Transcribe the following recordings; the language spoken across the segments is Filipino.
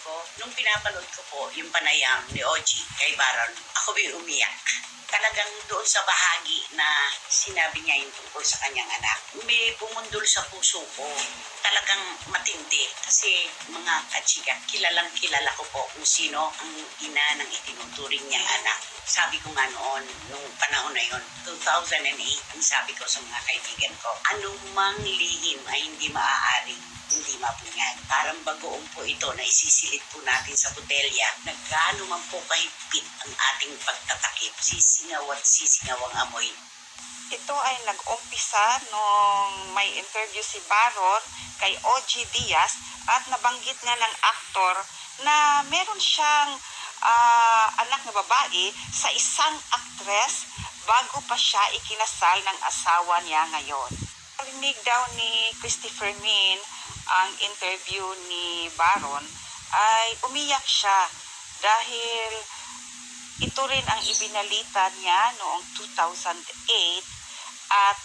ko, nung pinapanood ko po yung panayam ni Ogie kay Baron, ako may umiyak. Talagang doon sa bahagi na sinabi niya yung tungkol sa kanyang anak, may bumundol sa puso ko. Talagang matindi. Kasi mga kachika, kilala ko po kung sino ang ina ng itinuturing niyang anak. Sabi ko nga noon, nung panahon na yun, 2008, ang sabi ko sa mga kaibigan ko, anumang lihim ay hindi maaaring hindi mabunyag. Parang bagoong po ito na isisilid po natin sa botelya na gaano man po kahigpit ang ating pagtatakip. Sisingaw at sisingaw ang amoy. Ito ay nag-umpisa nung may interview si Baron kay Ogie Diaz at nabanggit nga ng aktor na meron siyang anak na babae sa isang aktres bago pa siya ikinasal ng asawa niya ngayon. Parinig daw ni Christopher Min ang interview ni Baron ay umiyak siya dahil ito rin ang ibinalita niya noong 2008 at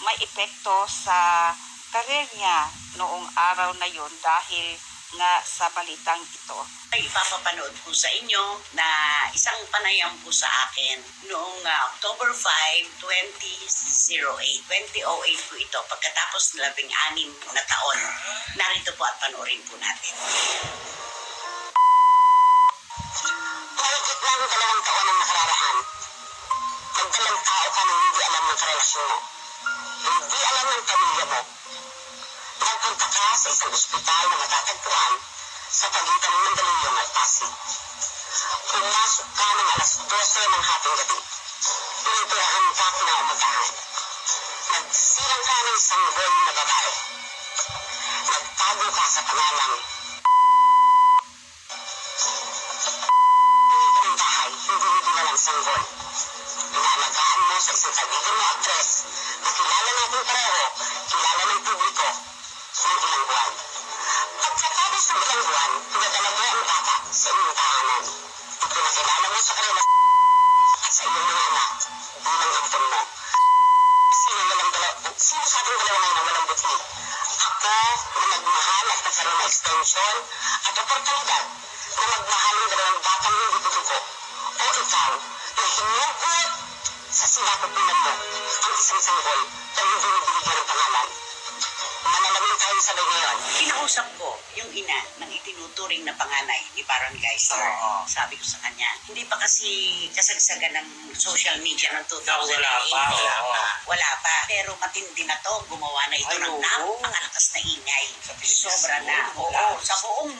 may epekto sa karir niya noong araw na yon dahil nga sa balitang ito. Ay ipapapanood ko sa inyo na isang panayam po sa akin noong October 5, 2008 po ito, pagkatapos ng 16 na taon. Narito po at panoorin po natin. Mahigit lang 2 taon ang nakararaan. Nagdalang tao ka nang hindi alam ng karelasyon mo. Hindi alam ng pamilya mo. Nagpunta ka sa isang ospital na matatagpuan sa pagitan ng Mandaluyong at Pasig. Pumasok ka ng alas 12 ng hating gabi. Pininturahan ka kinaumagahan. Nagsilang ka ng sanggol na babae. Nagtago ka sa pangalang ng bahay, hindi na lang sanggol. Inaalagaan mo sa isang kaibigan mo aktres na kilala natin pareho, kilala ng publiko, ng ilang buwan. Pagkatapos ng ilang buwan, pinadala mo ang bata sa inyong tahanan. Ipinakilala mo sa kanila at sa iyong mga anak bilang ampon mo. Sino sa ating dalawa ngayon na walang buti? Ako na nagmahal at nagkaroon na extension at oportunidad na magmahal ng 2 batang hindi dudugo. O ikaw na hinugot sa sinapupunan mo ang isang sanggol na hindi binibigyan ng pangalan. Manalamin tayo sabay ngayon. Kinausap ko yung ina ng itinuturing na panganay ni Baron Geister. Sabi ko sa kanya, hindi pa kasi kasagsagan ng social media ng 2008. Wala pa. Pero matindi na to. Gumawa na ito ng napakalakas na ingay. Sobra na. Oo, sa buong